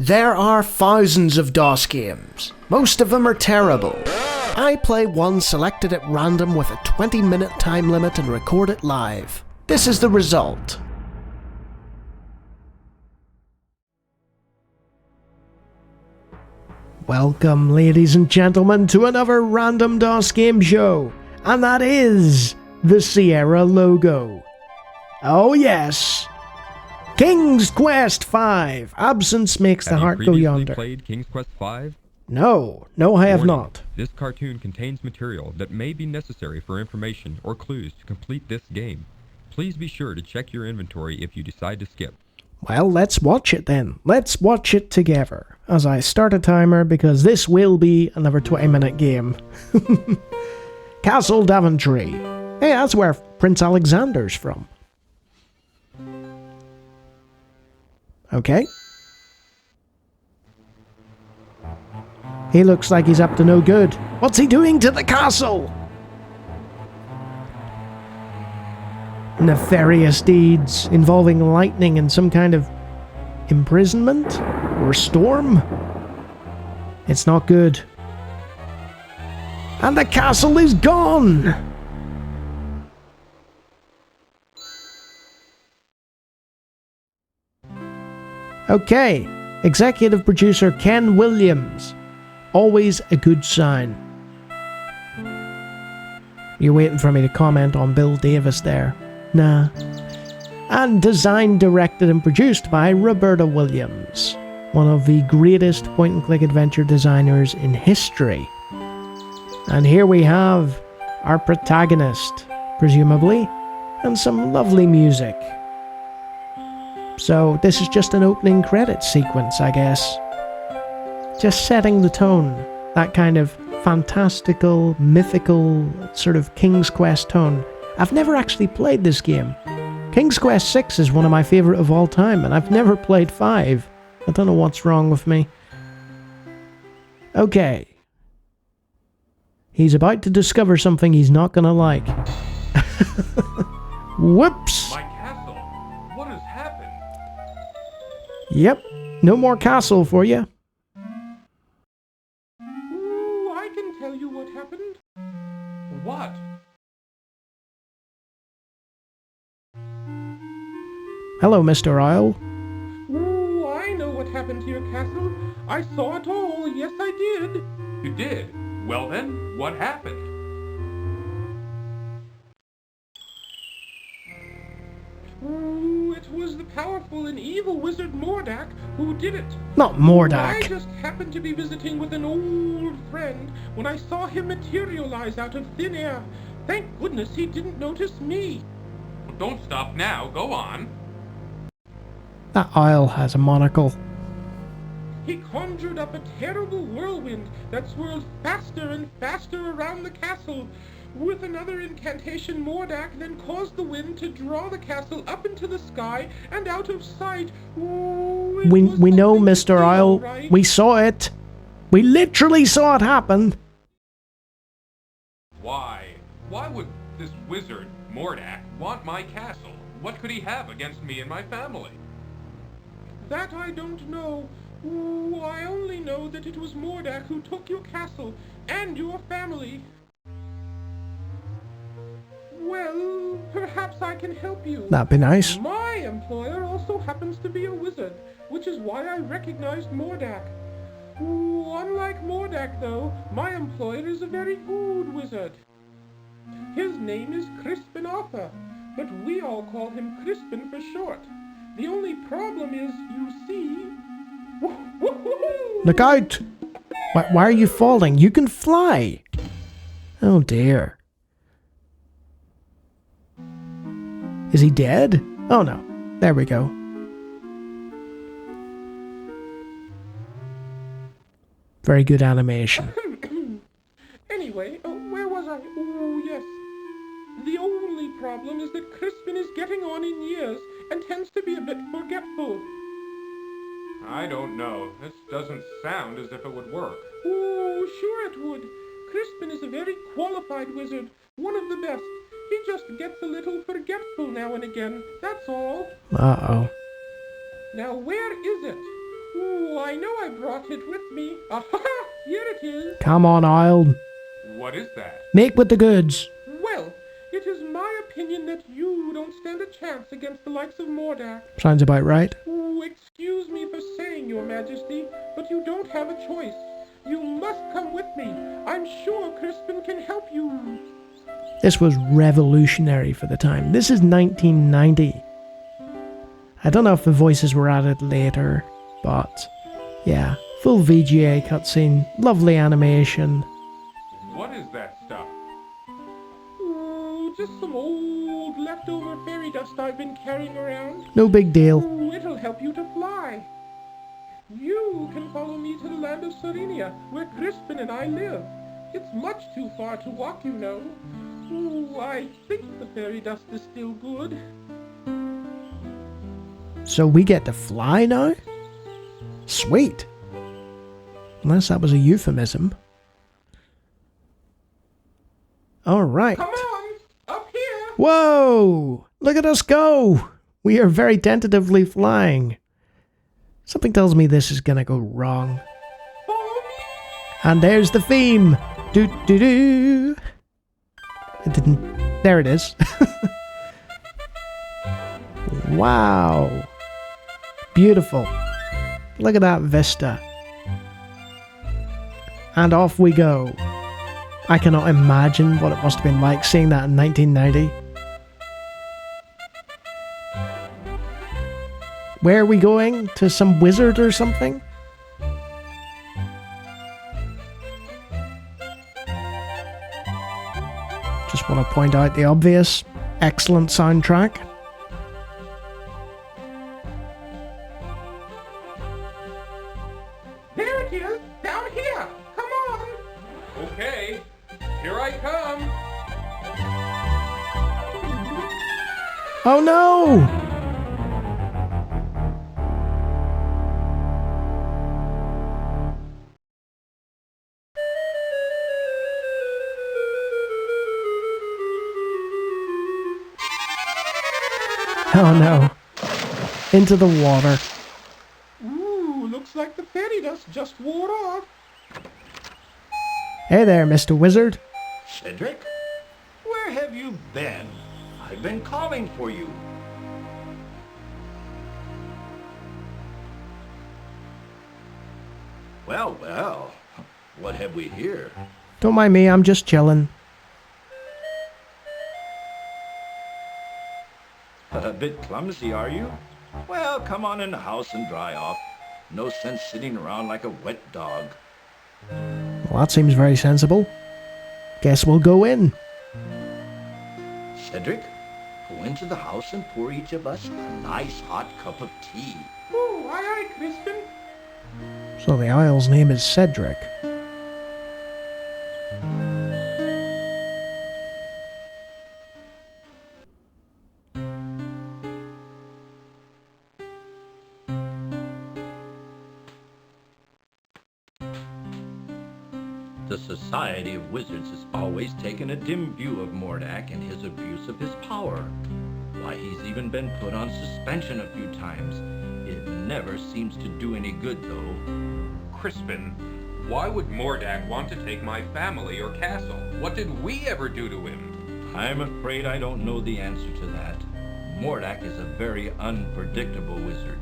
There are thousands of DOS games. Most of them are terrible. I play one selected at random with a 20-minute time limit and record it live. This is the result. Welcome, ladies and gentlemen, to another random DOS game show. And that is the Sierra logo. Oh yes! King's Quest V! Absence makes the heart go yonder. Have you played King's Quest V? No, I have not. This cartoon contains material that may be necessary for information or clues to complete this game. Please be sure to check your inventory if you decide to skip. Well, let's watch it then. Let's watch it together. As I start a timer, because this will be another 20-minute game. Castle Daventry. Hey, that's where Prince Alexander's from. Okay. He looks like he's up to no good. What's he doing to the castle? Nefarious deeds involving lightning and some kind of imprisonment or storm. It's not good. And the castle is gone! Okay, executive producer Ken Williams. Always a good sign. You're waiting for me to comment on Bill Davis there. Nah. And designed, directed and produced by Roberta Williams, one of the greatest point-and-click adventure designers in history. And here we have our protagonist, presumably, and some lovely music. So this is just an opening credits sequence, I guess. Just setting the tone, that kind of fantastical, mythical, sort of King's Quest tone. I've never actually played this game. King's Quest VI is one of my favourite of all time, and I've never played 5. I don't know what's wrong with me. Okay. He's about to discover something he's not gonna like. Whoops! My castle! What has happened? Yep, no more castle for you. Ooh, I can tell you what happened. What? Hello, Mr. Owl. Ooh, I know what happened to your castle. I saw it all, yes I did. You did? Well then, what happened? Ooh, it was the powerful and evil wizard Mordak who did it. Not I Mordak. just happened to be visiting with an old friend when I saw him materialize out of thin air. Thank goodness he didn't notice me. Well, don't stop now, go on. That owl has a monocle. He conjured up a terrible whirlwind that swirled faster and faster around the castle. With another incantation, Mordak then caused the wind to draw the castle up into the sky and out of sight. Ooh, We know, something Mr. to see, Owl. all right. We saw it. We literally saw it happen. Why? Why would this wizard, Mordak, want my castle? What could he have against me and my family? That I don't know. Ooh, I only know that it was Mordak who took your castle and your family. Well, perhaps I can help you. That'd be nice. My employer also happens to be a wizard, which is why I recognized Mordak. Ooh, unlike Mordak, though, my employer is a very good wizard. His name is Crispin Arthur, but we all call him Crispin for short. The only problem is, you see... Look out! Why are you falling? You can fly! Oh dear. Is he dead? Oh no. There we go. Very good animation. Anyway, where was I? Oh, yes. The only problem is that Crispin is getting on in years and tends to be a bit forgetful. I don't know. This doesn't sound as if it would work. Oh, sure it would. Crispin is a very qualified wizard, one of the best. He just gets a little forgetful now and again, that's all. Uh-oh. Now where is it? Ooh, I know I brought it with me. Aha! Here it is. Come on, Isle. What is that? Make with the goods. Well, it is my opinion that you don't stand a chance against the likes of Mordak. Sounds about right. Ooh, excuse me for saying, Your Majesty, but you don't have a choice. You must come with me. I'm sure Crispin can help you. This was revolutionary for the time. This is 1990. I don't know if the voices were added later, but yeah, full VGA cutscene, lovely animation. What is that stuff? Ooh, just some old leftover fairy dust I've been carrying around. No big deal. Ooh, it'll help you to fly. You can follow me to the land of Serenia, where Crispin and I live. It's much too far to walk, you know. Ooh, I think the fairy dust is still good. So we get to fly now? Sweet. Unless that was a euphemism. Alright. Come on, up here. Whoa! Look at us go! We are very tentatively flying. Something tells me this is gonna go wrong. Follow me. And there's the theme! Do do do! It didn't. There it is. Wow! Beautiful. Look at that vista. And off we go. I cannot imagine what it must have been like seeing that in 1990. Where are we going? To some wizard or something? Just want to point out the obvious. Excellent soundtrack. There it is, down here. Come on. Okay, here I come. Oh no! Oh no. Into the water. Ooh, looks like the fairy dust just wore off. Hey there, Mr. Wizard. Cedric? Where have you been? I've been calling for you. Well, well, what have we here? Don't mind me, I'm just chilling. A bit clumsy, are you? Well, come on in the house and dry off. No sense sitting around like a wet dog. Well, that seems very sensible. Guess we'll go in. Cedric, go into the house and pour each of us a nice hot cup of tea. Ooh, aye, aye, Crispin. So the Isle's name is Cedric. The Society of Wizards has always taken a dim view of Mordak and his abuse of his power. Why, he's even been put on suspension a few times. It never seems to do any good, though. Crispin, why would Mordak want to take my family or castle? What did we ever do to him? I'm afraid I don't know the answer to that. Mordak is a very unpredictable wizard.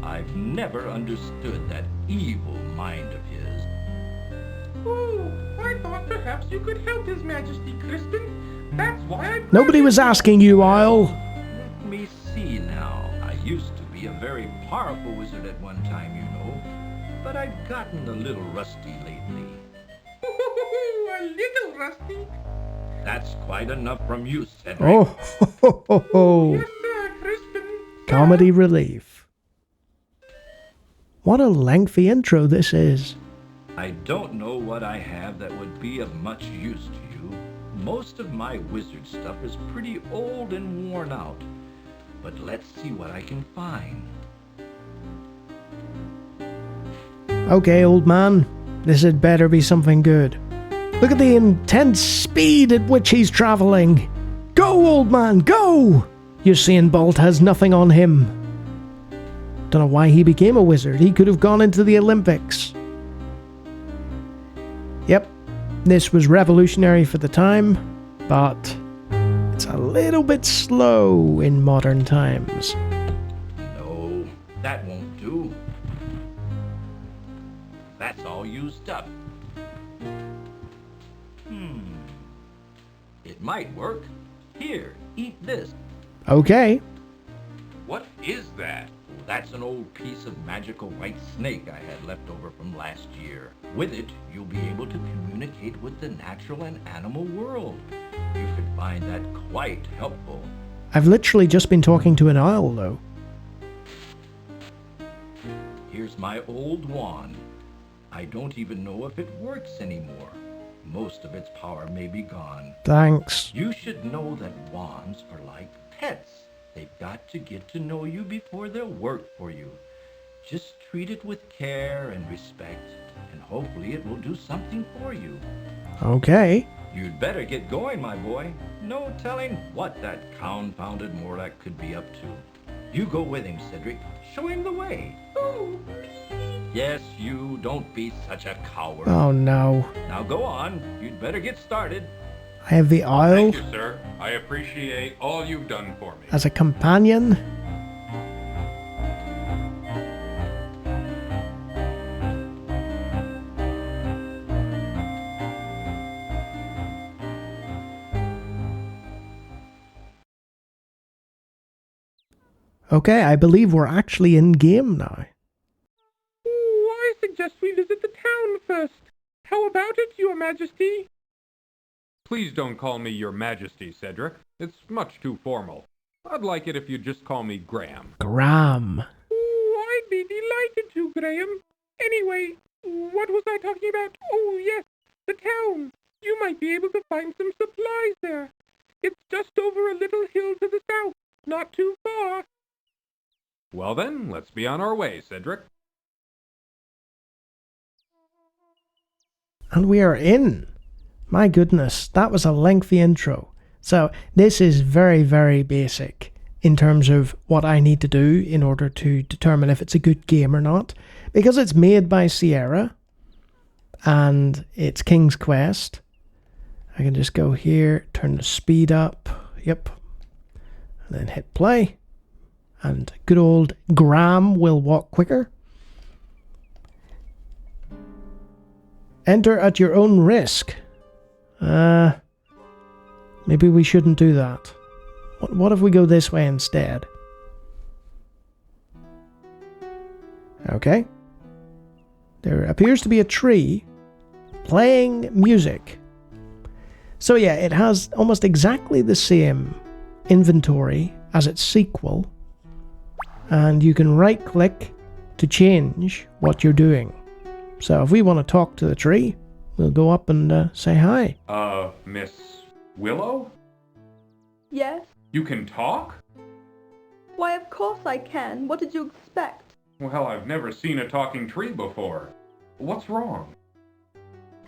I've never understood that evil mind of his. Ooh, I thought perhaps you could help His Majesty, Crispin. That's why I... Nobody was asking you, Isle. Let me see now. I used to be a very powerful wizard at one time, you know. But I've gotten a little rusty lately. A little rusty. That's quite enough from you, Cedric. Oh, ho, ho, ho. Yes, sir, Crispin. Comedy relief. What a lengthy intro this is. I don't know what I have that would be of much use to you. Most of my wizard stuff is pretty old and worn out. But let's see what I can find. Okay, old man. This had better be something good. Look at the intense speed at which he's traveling. Go, old man, go! Usain Bolt has nothing on him. Don't know why he became a wizard. He could have gone into the Olympics. Yep, this was revolutionary for the time, but it's a little bit slow in modern times. No, that won't do. That's all used up. It might work. Here, eat this. Okay. What is that? That's an old piece of magical white snake I had left over from last year. With it, you'll be able to communicate with the natural and animal world. You could find that quite helpful. I've literally just been talking to an owl, though. Here's my old wand. I don't even know if it works anymore. Most of its power may be gone. Thanks. You should know that wands are like pets. They've got to get to know you before they'll work for you. Just treat it with care and respect, and hopefully it will do something for you. Okay. You'd better get going, my boy. No telling what that confounded Morlock could be up to. You go with him, Cedric. Show him the way. Oh, Yes, you. Don't be such a coward. Oh no. Now go on. You'd better get started. I have the owl Thank you, sir. I appreciate all you've done for me. as a companion. Okay, I believe we're actually in game now. I suggest we visit the town first. How about it, Your Majesty? Please don't call me Your Majesty, Cedric. It's much too formal. I'd like it if you'd just call me Graham. Graham. I'd be delighted to, Graham. Anyway, what was I talking about? Oh, yes, the town. You might be able to find some supplies there. It's just over a little hill to the south, not too far. Well then, let's be on our way, Cedric. And we are in. My goodness, that was a lengthy intro. So this is very, very basic in terms of what I need to do in order to determine if it's a good game or not. Because it's made by Sierra and it's King's Quest. I can just go here, turn the speed up. Yep. And then hit play. And good old Graham will walk quicker. Enter at your own risk. Maybe we shouldn't do that. What if we go this way instead? Okay. There appears to be a tree playing music. So yeah, it has almost exactly the same inventory as its sequel. And you can right click to change what you're doing. So if we want to talk to the tree, we'll go up and say hi. Miss Willow? Yes? You can talk? Why, of course I can. What did you expect? Well, I've never seen a talking tree before. What's wrong?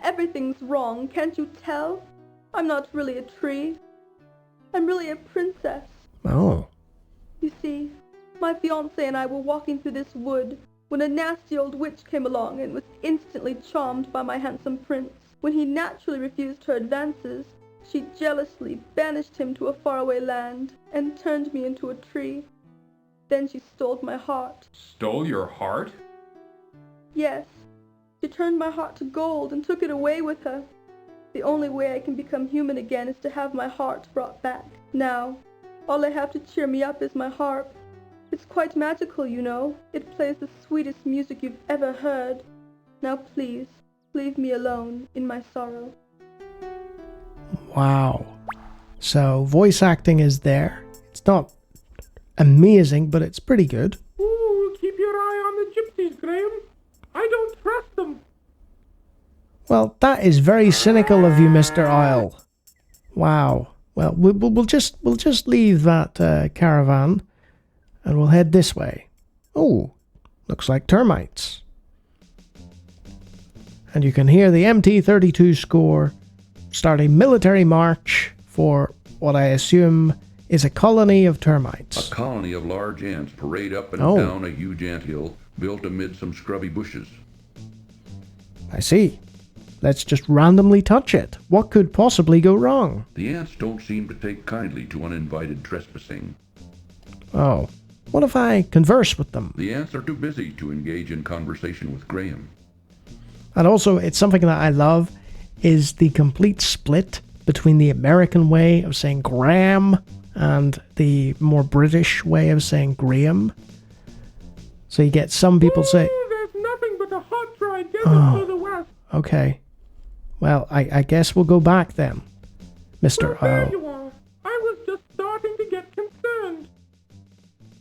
Everything's wrong, can't you tell? I'm not really a tree. I'm really a princess. Oh. You see, my fiancé and I were walking through this wood when a nasty old witch came along and was instantly charmed by my handsome prince. When he naturally refused her advances, she jealously banished him to a faraway land and turned me into a tree. Then she stole my heart. Stole your heart? Yes, she turned my heart to gold and took it away with her. The only way I can become human again is to have my heart brought back. Now, all I have to cheer me up is my harp. It's quite magical, you know. It plays the sweetest music you've ever heard. Now please, leave me alone in my sorrow. Wow. So voice acting is there. It's not amazing, but it's pretty good. Ooh, keep your eye on the gypsies, Graham. I don't trust them. Well, that is very cynical of you, Mr. Owl. Wow. Well, we'll just leave that caravan, and we'll head this way. Oh, looks like termites. And you can hear the MT-32 score start a military march for what I assume is a colony of termites. A colony of large ants parade up and Oh. down a huge anthill built amid some scrubby bushes. I see. Let's just randomly touch it. What could possibly go wrong? The ants don't seem to take kindly to uninvited trespassing. Oh. What if I converse with them? The ants are too busy to engage in conversation with Graham. And also, it's something that I love, is the complete split between the American way of saying Graham and the more British way of saying Graham. So you get some people say, Ooh, there's nothing but a hot, dry desert to the west. okay, well, I guess we'll go back then, Mr. Oh, there O. you are. I was just starting to get concerned.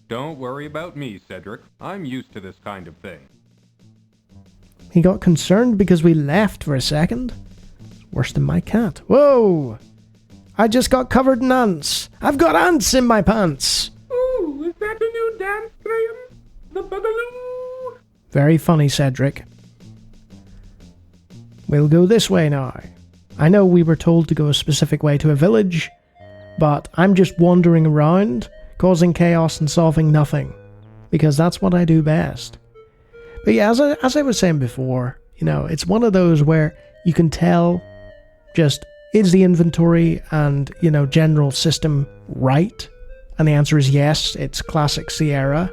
Don't worry about me, Cedric. I'm used to this kind of thing. He got concerned because we left for a second? Worse than my cat. Whoa! I just got covered in ants. I've got ants in my pants. Ooh, is that a new dance, Graham? The Boogaloo? Very funny, Cedric. We'll go this way now. I know we were told to go a specific way to a village, but I'm just wandering around, causing chaos and solving nothing, because that's what I do best. But yeah, as I was saying before, you know, it's one of those where you can tell just, is the inventory and, you know, general system right? And the answer is yes, it's classic Sierra.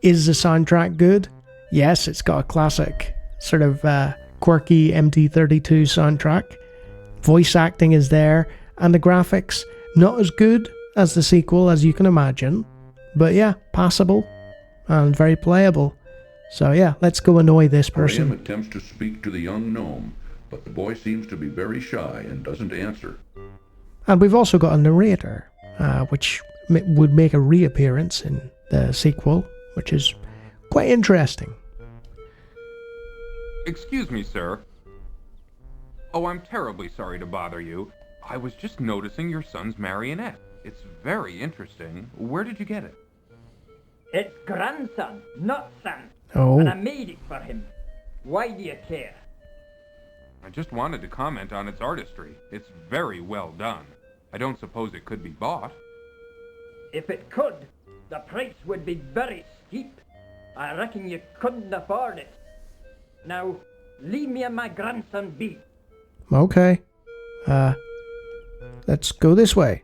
Is the soundtrack good? Yes, it's got a classic sort of quirky MT32 soundtrack. Voice acting is there, and the graphics, not as good as the sequel, as you can imagine, but yeah, passable and very playable. So yeah, let's go annoy this Graham person. attempts to speak to the young gnome, but the boy seems to be very shy and doesn't answer. And we've also got a narrator, which would make a reappearance in the sequel, which is quite interesting. Excuse me, sir. Oh, I'm terribly sorry to bother you. I was just noticing your son's marionette. It's very interesting. Where did you get it? It's grandson, not son. Oh. And I made it for him. Why do you care? I just wanted to comment on its artistry. It's very well done. I don't suppose it could be bought. If it could, the price would be very steep. I reckon you couldn't afford it. Now, leave me and my grandson be. Okay. Let's go this way.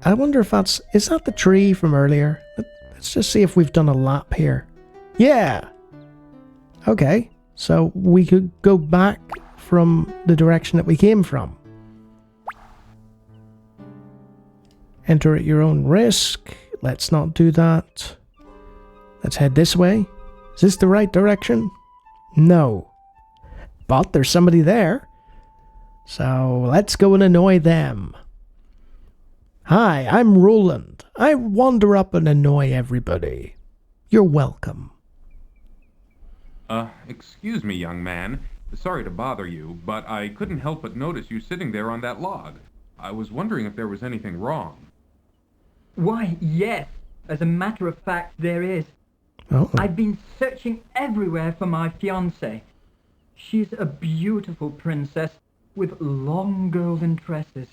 I wonder if is that the tree from earlier? Let's just see if we've done a lap here. Yeah! Okay, so we could go back from the direction that we came from. Enter at your own risk. Let's not do that. Let's head this way. Is this the right direction? No. But there's somebody there. So let's go and annoy them. Hi, I'm Roland. I wander up and annoy everybody. You're welcome. Excuse me, young man. Sorry to bother you, but I couldn't help but notice you sitting there on that log. I was wondering if there was anything wrong. Why, yes. As a matter of fact, there is. Oh. I've been searching everywhere for my fiancée. She's a beautiful princess with long golden tresses,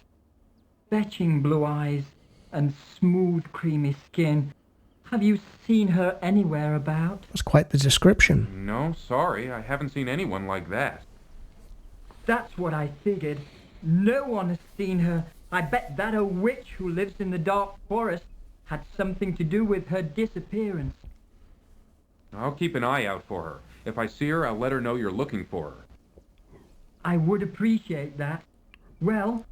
fetching blue eyes, and smooth creamy skin. Have you seen her anywhere about? That's quite the description. No, sorry, I haven't seen anyone like that. That's what I figured. No one has seen her. I bet that a witch who lives in the dark forest had something to do with her disappearance. I'll keep an eye out for her. If I see her, I'll let her know you're looking for her. I would appreciate that. Well,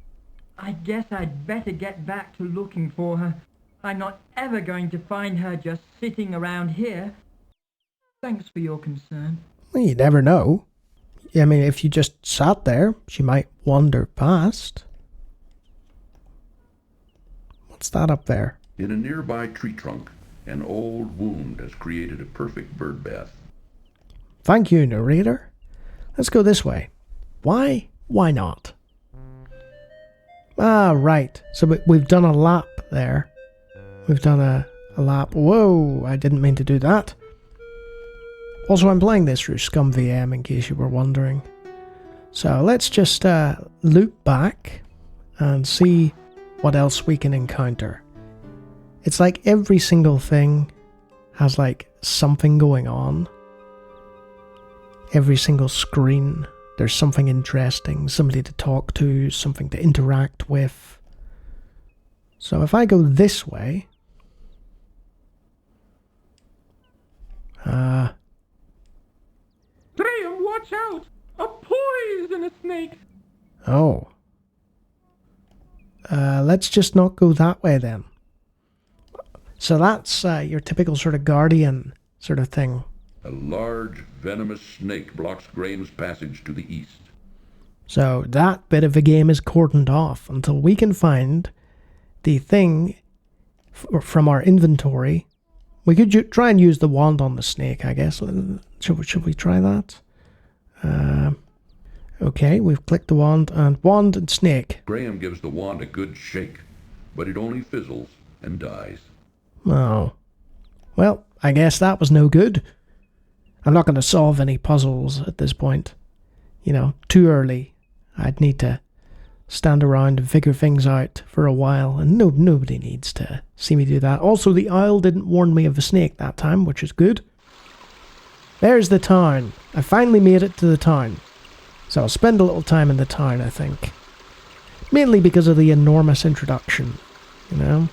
I guess I'd better get back to looking for her. I'm not ever going to find her just sitting around here. Thanks for your concern. Well, you never know. I mean, if you just sat there, she might wander past. What's that up there? In a nearby tree trunk, an old wound has created a perfect bird bath. Thank you, narrator. Let's go this way. Why? Why not? Ah, right. So we've done a lap there. We've done a lap. Whoa, I didn't mean to do that. Also, I'm playing this through ScumVM in case you were wondering. So let's just loop back and see what else we can encounter It's like every single thing has like something going on. Every single screen, there's something interesting, somebody to talk to, something to interact with. So if I go this way... Graham, watch out! A poisonous snake! Oh. Let's just not go that way then. So that's your typical sort of guardian sort of thing. A large, venomous snake blocks Graham's passage to the east. So that bit of the game is cordoned off until we can find the thing from our inventory. We could try and use the wand on the snake, I guess. Should we try that? Okay, we've clicked the wand and snake. Graham gives the wand a good shake, but it only fizzles and dies. Oh. Well, I guess that was no good. I'm not going to solve any puzzles at this point. You know, too early. I'd need to stand around and figure things out for a while, and nobody needs to see me do that. Also, the owl didn't warn me of a snake that time, which is good. There's the town. I finally made it to the town. So I'll spend a little time in the town, I think. Mainly because of the enormous introduction, you know.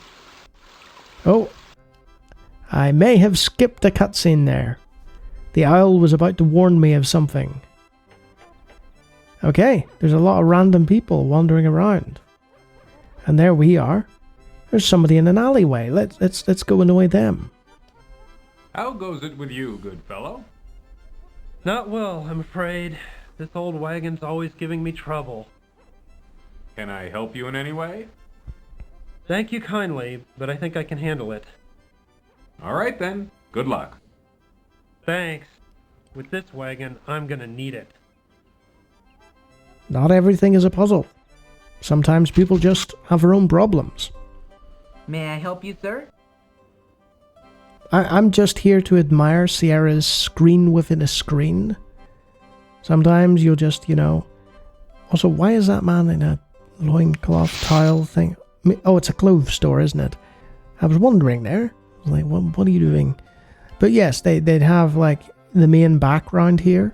Oh, I may have skipped a cutscene there. The owl was about to warn me of something. Okay, there's a lot of random people wandering around. And there we are. There's somebody in an alleyway. Let's go annoy them. How goes it with you, good fellow? Not well, I'm afraid. This old wagon's always giving me trouble. Can I help you in any way? Thank you kindly, but I think I can handle it. All right then. Good luck. Thanks. With this wagon, I'm gonna need it. Not everything is a puzzle. Sometimes people just have their own problems. May I help you, sir? I'm just here to admire Sierra's screen within a screen. Sometimes you'll just, you know... Also, why is that man in a loincloth tile thing? Oh, it's a clothes store, isn't it? I was wondering there. I was like, what are you doing? But yes, they'd have, like, the main background here.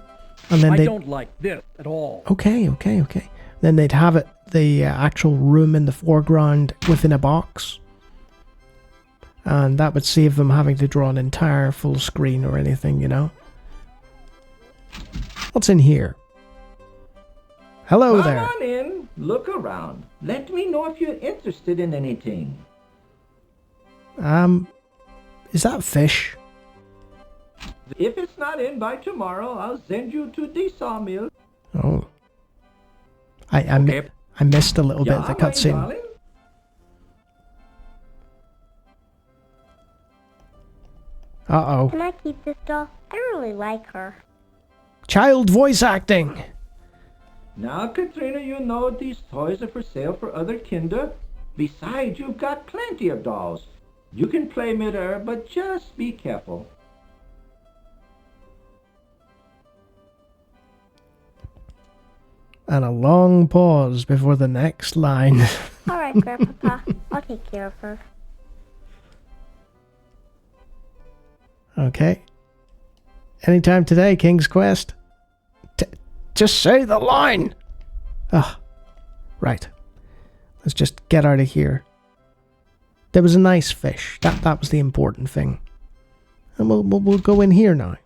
And then I don't like this at all. Okay. Then they'd have it, the actual room in the foreground within a box. And that would save them having to draw an entire full screen or anything, you know. What's in here? Hello there. Come on in, look around. Let me know if you're interested in anything. Is that fish? If it's not in by tomorrow, I'll send you to the sawmill. Oh. I missed a little bit of the cutscene. Uh-oh. Can I keep this doll? I really like her. Child voice acting! Now, Katrina, you know these toys are for sale for other kinder. Besides, you've got plenty of dolls. You can play mid-air, but just be careful. And a long pause before the next line. Alright, Grandpapa. I'll take care of her. Okay. Anytime today, King's Quest. Just say the line! Ah, right. Let's just get out of here. There was a nice fish. That was the important thing. And we'll go in here now.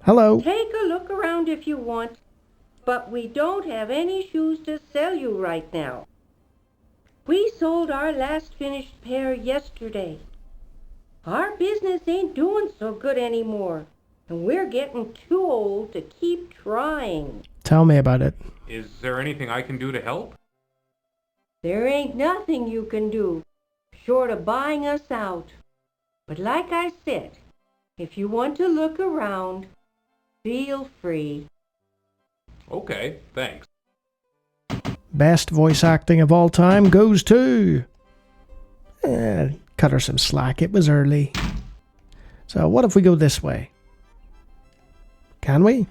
Hello. Take a look around if you want, but we don't have any shoes to sell you right now. We sold our last finished pair yesterday. Our business ain't doing so good anymore, and we're getting too old to keep trying. Tell me about it. Is there anything I can do to help? There ain't nothing you can do, short of buying us out. But like I said, if you want to look around, feel free. Okay, thanks. Best voice acting of all time goes to... cut her some slack, it was early. So what if we go this way? Can we?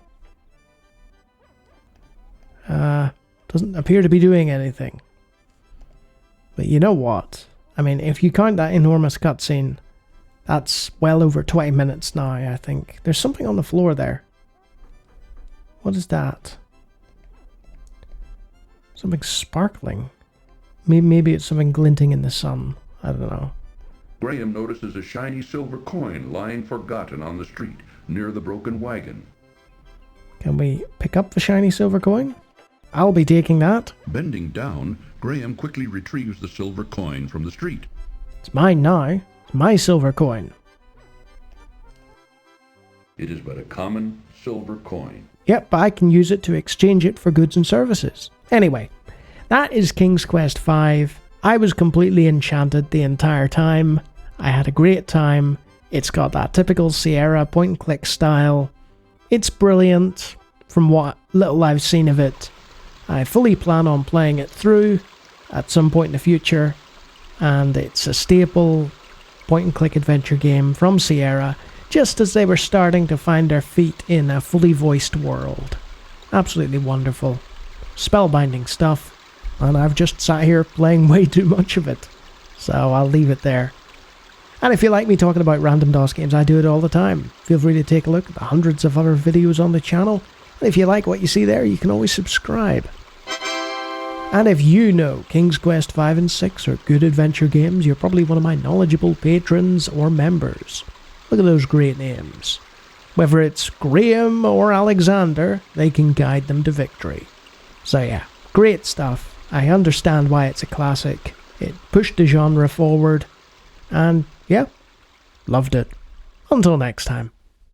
Doesn't appear to be doing anything. But you know what? I mean, if you count that enormous cutscene, that's well over 20 minutes now, I think. There's something on the floor there. What is that? Something sparkling. Maybe it's something glinting in the sun. I don't know. Graham notices a shiny silver coin lying forgotten on the street near the broken wagon. Can we pick up the shiny silver coin? I'll be taking that. Bending down, Graham quickly retrieves the silver coin from the street. It's mine now. It's my silver coin. It is but a common silver coin. Yep, but I can use it to exchange it for goods and services. Anyway, that is King's Quest V. I was completely enchanted the entire time. I had a great time. It's got that typical Sierra point-and-click style. It's brilliant from what little I've seen of it. I fully plan on playing it through at some point in the future, and it's a staple point-and-click adventure game from Sierra, just as they were starting to find their feet in a fully voiced world. Absolutely wonderful. Spellbinding stuff, and I've just sat here playing way too much of it, so I'll leave it there. And if you like me talking about random DOS games, I do it all the time. Feel free to take a look at the hundreds of other videos on the channel, and if you like what you see there, you can always subscribe. And if you know King's Quest V and 6 are good adventure games, you're probably one of my knowledgeable patrons or members. Look at those great names. Whether it's Graham or Alexander, they can guide them to victory. So yeah, great stuff. I understand why it's a classic. It pushed the genre forward, and yeah, loved it. Until next time.